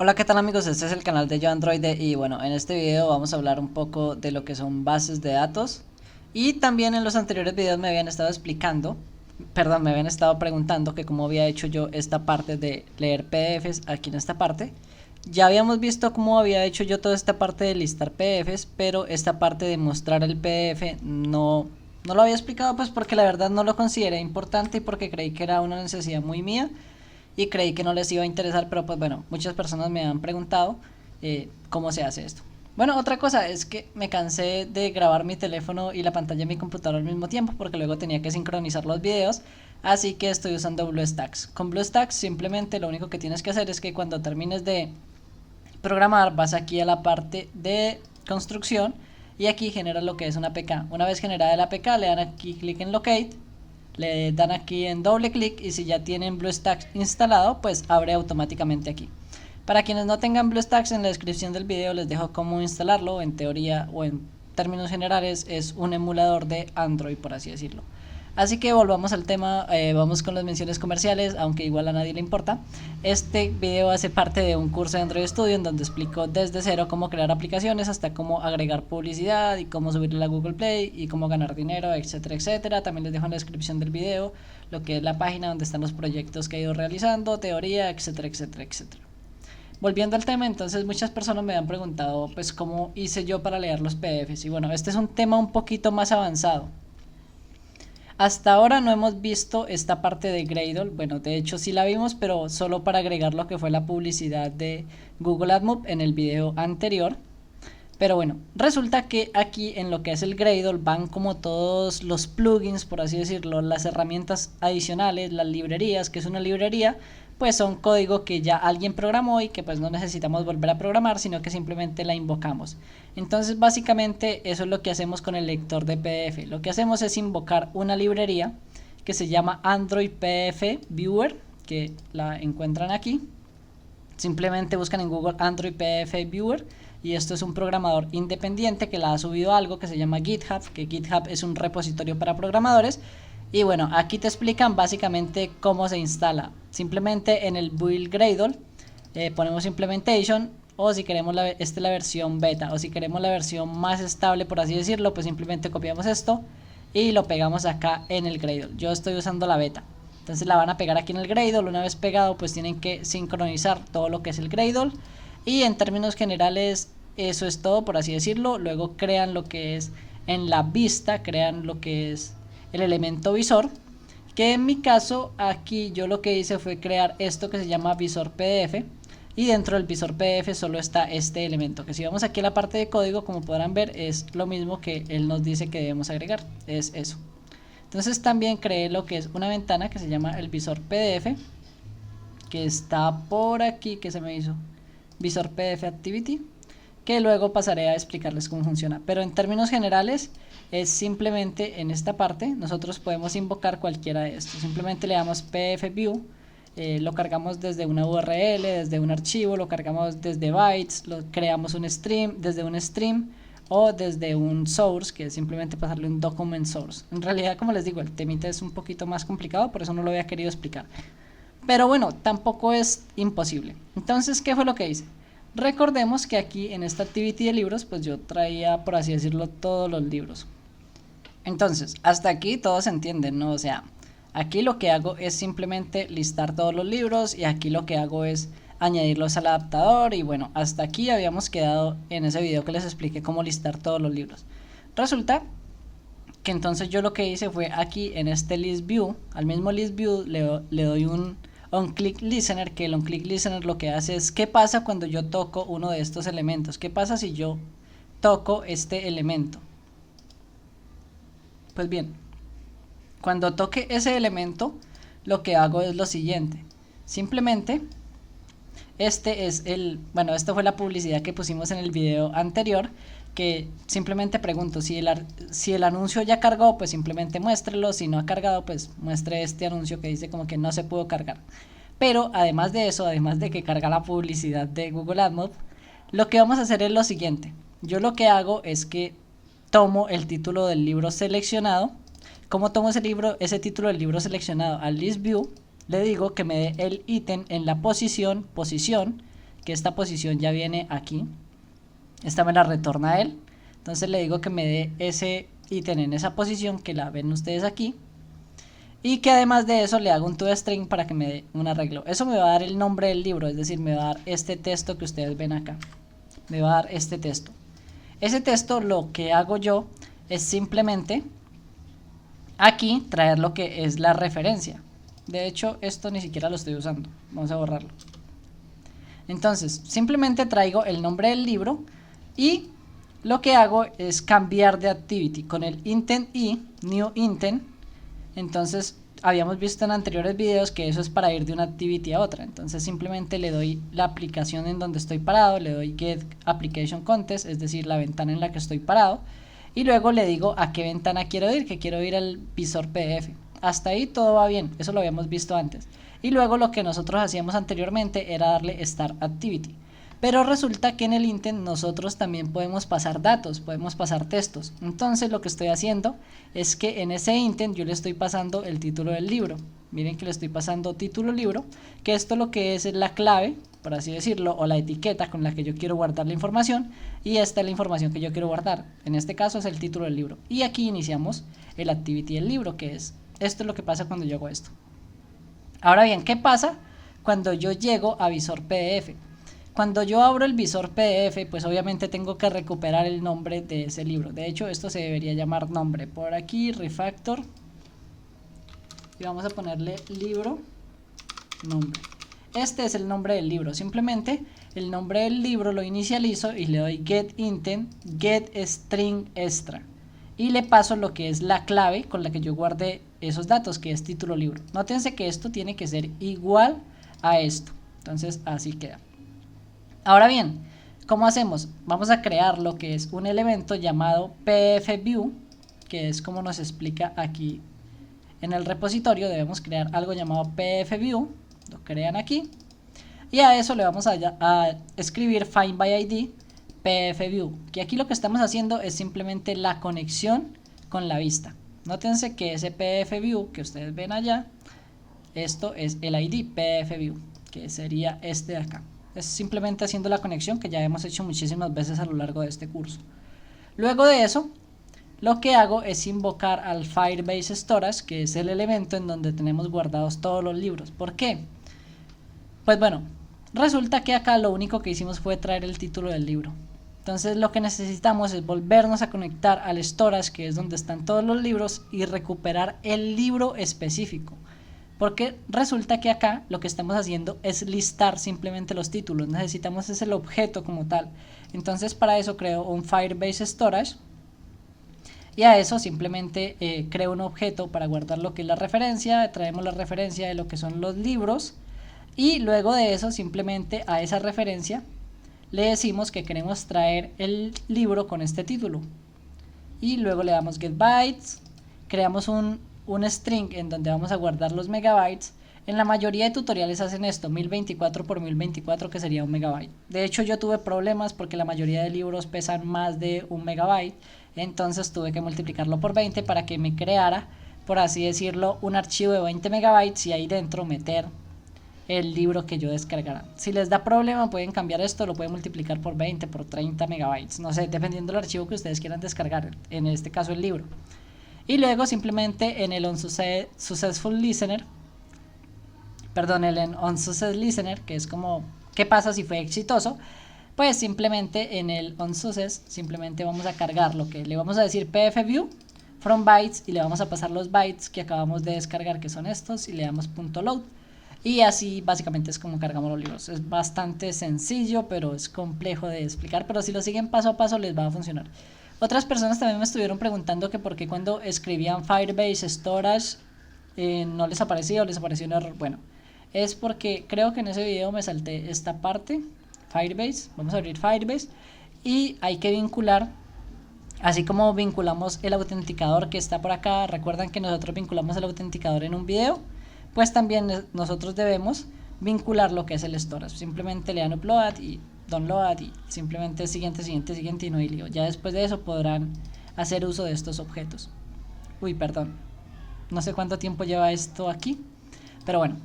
Hola, ¿qué tal amigos? Este es el canal de Yo Android y bueno, en este video vamos a hablar un poco de lo que son bases de datos y también en los anteriores videos me habían estado explicando, perdón, me habían estado preguntando que cómo había hecho yo esta parte de leer PDFs aquí en esta parte. Ya habíamos visto cómo había hecho yo toda esta parte de listar PDFs, pero esta parte de mostrar el PDF no lo había explicado pues porque la verdad no lo consideré importante y porque creí que era una necesidad muy mía y creí que no les iba a interesar, pero pues bueno, muchas personas me han preguntado cómo se hace esto. Bueno, otra cosa es que me cansé de grabar mi teléfono y la pantalla de mi computadora al mismo tiempo porque luego tenía que sincronizar los videos, así que estoy usando BlueStacks. Con BlueStacks simplemente lo único que tienes que hacer es que cuando termines de programar vas aquí a la parte de construcción y aquí genera lo que es una APK. Una vez generada la APK le dan aquí clic en Locate, le dan aquí en doble clic y si ya tienen BlueStacks instalado pues abre automáticamente aquí. Para quienes no tengan BlueStacks, en la descripción del video les dejo cómo instalarlo. En teoría o en términos generales es un emulador de Android, por así decirlo. Así que volvamos al tema, vamos con las menciones comerciales, aunque igual a nadie le importa. Este video hace parte de un curso de Android Studio en donde explico desde cero cómo crear aplicaciones hasta cómo agregar publicidad y cómo subirle a Google Play y cómo ganar dinero, etcétera, etcétera. También les dejo en la descripción del video lo que es la página donde están los proyectos que he ido realizando, teoría, etcétera, etcétera, etcétera. Volviendo al tema, entonces muchas personas me han preguntado pues cómo hice yo para leer los PDFs y bueno, este es un tema un poquito más avanzado. Hasta ahora no hemos visto esta parte de Gradle, bueno de hecho sí la vimos pero solo para agregar lo que fue la publicidad de Google AdMob en el video anterior. Pero bueno, resulta que aquí en lo que es el Gradle van como todos los plugins, por así decirlo, las herramientas adicionales, las librerías, que es una librería, pues son código que ya alguien programó y que pues no necesitamos volver a programar, sino que simplemente la invocamos. Entonces básicamente eso es lo que hacemos con el lector de PDF. Lo que hacemos es invocar una librería que se llama Android PDF Viewer, que la encuentran aquí. Simplemente buscan en Google Android PDF Viewer y esto es un programador independiente que la ha subido a algo que se llama GitHub, que GitHub es un repositorio para programadores. Y bueno, aquí te explican básicamente cómo se instala. Simplemente en el build Gradle ponemos implementation, o si queremos esta es la versión beta, o si queremos la versión más estable por así decirlo, pues simplemente copiamos esto y lo pegamos acá en el Gradle. Yo estoy usando la beta. Entonces la van a pegar aquí en el Gradle. Una vez pegado pues tienen que sincronizar todo lo que es el Gradle. Y en términos generales eso es todo por así decirlo. Luego crean lo que es en la vista, crean lo que es el elemento visor. Que en mi caso aquí yo lo que hice fue crear esto que se llama visor PDF. Y dentro del visor PDF solo está este elemento, que si vamos aquí a la parte de código, como podrán ver, es lo mismo que él nos dice que debemos agregar, es eso. Entonces también creé lo que es una ventana que se llama el visor PDF, que está por aquí, que se me hizo visor PDF Activity, que luego pasaré a explicarles cómo funciona. Pero en términos generales es simplemente en esta parte nosotros podemos invocar cualquiera de estos. Simplemente le damos PDF View, lo cargamos desde una URL, desde un archivo, lo cargamos desde bytes, lo creamos un stream, desde un stream o desde un source, que es simplemente pasarle un document source. En realidad, como les digo, el temita es un poquito más complicado, por eso no lo había querido explicar. Pero bueno, tampoco es imposible. Entonces, ¿qué fue lo que hice? Recordemos que aquí en esta activity de libros, pues yo traía, por así decirlo, todos los libros. Entonces, hasta aquí todo se entiende, ¿no? O sea, aquí lo que hago es simplemente listar todos los libros y aquí lo que hago es añadirlos al adaptador y bueno, hasta aquí habíamos quedado en ese video que les expliqué cómo listar todos los libros. Resulta que entonces yo lo que hice fue aquí en este list view, al mismo list view le doy un on-click listener, que el on-click listener lo que hace es qué pasa cuando yo toco uno de estos elementos, qué pasa si yo toco este elemento. Pues bien, cuando toque ese elemento lo que hago es lo siguiente, simplemente este es bueno, esta fue la publicidad que pusimos en el video anterior, que simplemente pregunto si el anuncio ya cargó, pues simplemente muéstrelo, si no ha cargado, pues muestre este anuncio que dice como que no se pudo cargar. Pero además de eso, además de que carga la publicidad de Google AdMob, lo que vamos a hacer es lo siguiente. Yo lo que hago es que tomo el título del libro seleccionado. ¿Cómo tomo ese título del libro seleccionado? Al list view le digo que me dé el ítem en la posición que esta posición ya viene aquí. Esta me la retorna a él. Entonces le digo que me dé ese ítem en esa posición que la ven ustedes aquí. Y que además de eso le hago un toString para que me dé un arreglo. Eso me va a dar el nombre del libro, es decir, me va a dar este texto que ustedes ven acá. Me va a dar este texto. Ese texto lo que hago yo es simplemente aquí traer lo que es la referencia. De hecho, esto ni siquiera lo estoy usando. Vamos a borrarlo. Entonces, simplemente traigo el nombre del libro y lo que hago es cambiar de activity con el intent y new intent. Entonces, habíamos visto en anteriores videos que eso es para ir de una activity a otra. Entonces, simplemente le doy la aplicación en donde estoy parado, le doy get application context, es decir, la ventana en la que estoy parado. Y luego le digo a qué ventana quiero ir, que quiero ir al visor PDF. Hasta ahí todo va bien, eso lo habíamos visto antes. Y luego lo que nosotros hacíamos anteriormente era darle Start Activity. Pero resulta que en el intent nosotros también podemos pasar datos, podemos pasar textos. Entonces lo que estoy haciendo es que en ese intent yo le estoy pasando el título del libro. Miren que le estoy pasando título libro, que esto lo que es la clave, por así decirlo, o la etiqueta con la que yo quiero guardar la información, y esta es la información que yo quiero guardar. En este caso es el título del libro. Y aquí iniciamos el activity del libro, que es esto es lo que pasa cuando yo hago esto. Ahora bien, ¿qué pasa cuando yo llego a visor PDF? Cuando yo abro el visor PDF, pues obviamente tengo que recuperar el nombre de ese libro. De hecho, esto se debería llamar nombre. Por aquí, refactor. Y vamos a ponerle libro, nombre. Este es el nombre del libro. Simplemente el nombre del libro lo inicializo y le doy get intent, get string extra. Y le paso lo que es la clave con la que yo guardé esos datos, que es título libro. Nótense que esto tiene que ser igual a esto. Entonces así queda. Ahora bien, ¿cómo hacemos? Vamos a crear lo que es un elemento llamado pfview, que es como nos explica aquí en el repositorio. Debemos crear algo llamado pfview, lo crean aquí, y a eso le vamos a escribir find by id pfview, que aquí lo que estamos haciendo es simplemente la conexión con la vista. Nótense que ese pfview que ustedes ven allá, esto es el id pfview, que sería este de acá. Es simplemente haciendo la conexión que ya hemos hecho muchísimas veces a lo largo de este curso. Luego de eso, lo que hago es invocar al Firebase Storage, que es el elemento en donde tenemos guardados todos los libros. ¿Por qué? Pues bueno, resulta que acá lo único que hicimos fue traer el título del libro. Entonces lo que necesitamos es volvernos a conectar al storage, que es donde están todos los libros, y recuperar el libro específico. Porque resulta que acá lo que estamos haciendo es listar simplemente los títulos. Necesitamos es el objeto como tal. Entonces para eso creo un Firebase Storage. Y a eso simplemente creo un objeto para guardar lo que es la referencia. Traemos la referencia de lo que son los libros. Y luego de eso simplemente a esa referencia le decimos que queremos traer el libro con este título. Y luego le damos get bytes. Creamos un string en donde vamos a guardar los megabytes. En la mayoría de tutoriales hacen esto, 1024 por 1024, que sería un megabyte. De hecho yo tuve problemas porque la mayoría de libros pesan más de un megabyte, entonces tuve que multiplicarlo por 20 para que me creara, por así decirlo, un archivo de 20 megabytes y ahí dentro meter el libro que yo descargara. Si les da problema pueden cambiar esto, lo pueden multiplicar por 20, por 30 megabytes, no sé, dependiendo del archivo que ustedes quieran descargar, en este caso el libro. Y luego simplemente en el onSuccessful Listener, perdón, el onSuccess Listener, que es como qué pasa si fue exitoso, pues simplemente en el onSuccess simplemente vamos a cargar lo que le vamos a decir pfview from bytes y le vamos a pasar los bytes que acabamos de descargar, que son estos, y le damos .load. Y así básicamente es como cargamos los libros. Es bastante sencillo, pero es complejo de explicar, pero si lo siguen paso a paso les va a funcionar. Otras personas también me estuvieron preguntando que por qué cuando escribían Firebase Storage no les aparecía o les apareció un error. Bueno, es porque creo que en ese video me salté esta parte, Firebase. Vamos a abrir Firebase y hay que vincular, así como vinculamos el autenticador que está por acá. Recuerdan que nosotros vinculamos el autenticador en un video, pues también nosotros debemos vincular lo que es el storage. Simplemente le dan upload y download y simplemente siguiente y no hay lío. Ya después de eso podrán hacer uso de estos objetos. Uy, perdón, no sé cuánto tiempo lleva esto aquí, pero bueno,